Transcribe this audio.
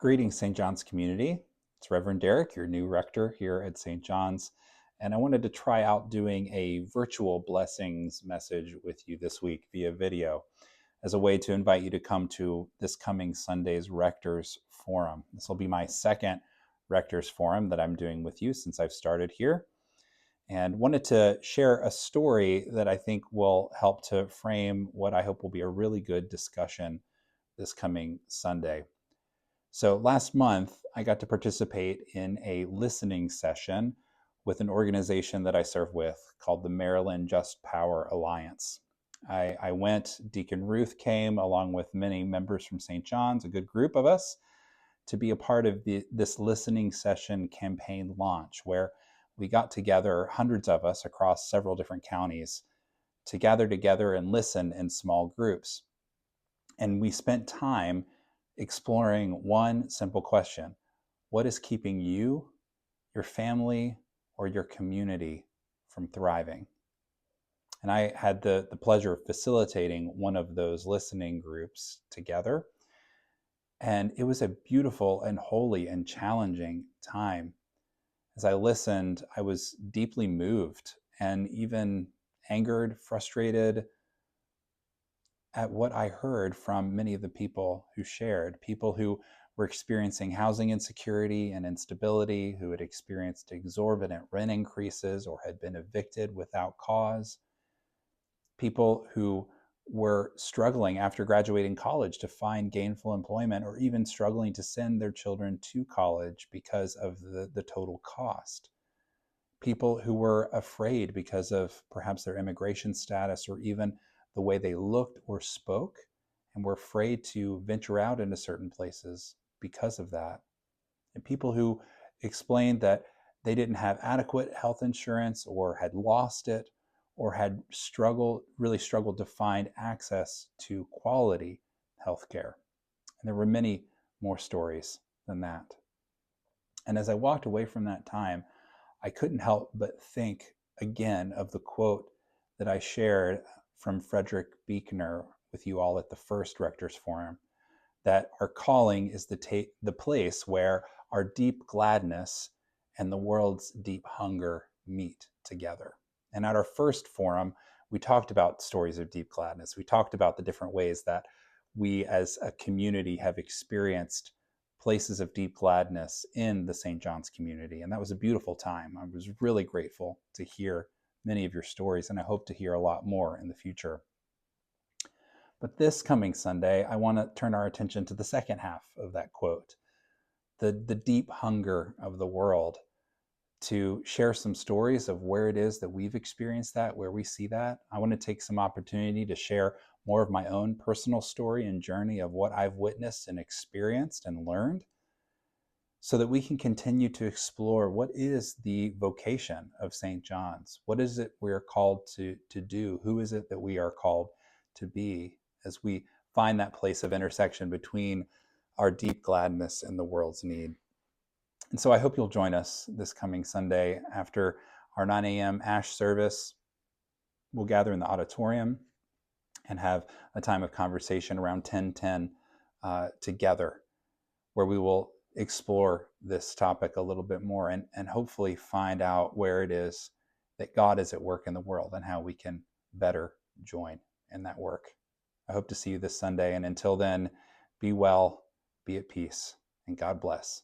Greetings, St. John's community. It's Reverend Derek, your new rector here at St. John's, and I wanted to try out doing a virtual blessings message with you this week via video as a way to invite you to come to this coming Sunday's Rector's Forum. This will be my second Rector's Forum that I'm doing with you since I've started here, and wanted to share a story that I think will help to frame what I hope will be a really good discussion this coming Sunday. So last month, I got to participate in a listening session with an organization that I serve with called the Maryland Just Power Alliance. I went, Deacon Ruth came along with many members from St. John's, a good group of us, to be a part of this listening session campaign launch, where we got together, hundreds of us across several different counties, to gather together and listen in small groups. And we spent time exploring one simple question: what is keeping you, your family, or your community from thriving? And I had the pleasure of facilitating one of those listening groups together. And it was a beautiful and holy and challenging time. As I listened, I was deeply moved and even angered, frustrated at what I heard from many of the people who shared, people who were experiencing housing insecurity and instability, who had experienced exorbitant rent increases or had been evicted without cause, people who were struggling after graduating college to find gainful employment, or even struggling to send their children to college because of the total cost. People who were afraid because of perhaps their immigration status or even the way they looked or spoke, and were afraid to venture out into certain places because of that. And people who explained that they didn't have adequate health insurance or had lost it or had really struggled to find access to quality health care. And there were many more stories than that. And as I walked away from that time, I couldn't help but think again of the quote that I shared from Frederick Buechner with you all at the first Rector's Forum, that our calling is the place where our deep gladness and the world's deep hunger meet together. And at our first forum, we talked about stories of deep gladness. We talked about the different ways that we as a community have experienced places of deep gladness in the St. John's community. And that was a beautiful time. I was really grateful to hear many of your stories, and I hope to hear a lot more in the future. But this coming Sunday, I want to turn our attention to the second half of that quote, the deep hunger of the world, to share some stories of where it is that we've experienced that, where we see that. I want to take some opportunity to share more of my own personal story and journey of what I've witnessed and experienced and learned, so that we can continue to explore what is the vocation of St. John's. What is it we are called to do? Who is it that we are called to be, as we find that place of intersection between our deep gladness and the world's need? And so I hope you'll join us this coming Sunday after our 9 a.m. Ash service. We'll gather in the auditorium and have a time of conversation around 10:10 together, where we will explore this topic a little bit more and hopefully find out where it is that God is at work in the world and how we can better join in that work. I hope to see you this Sunday. And until then, be well, be at peace, and God bless.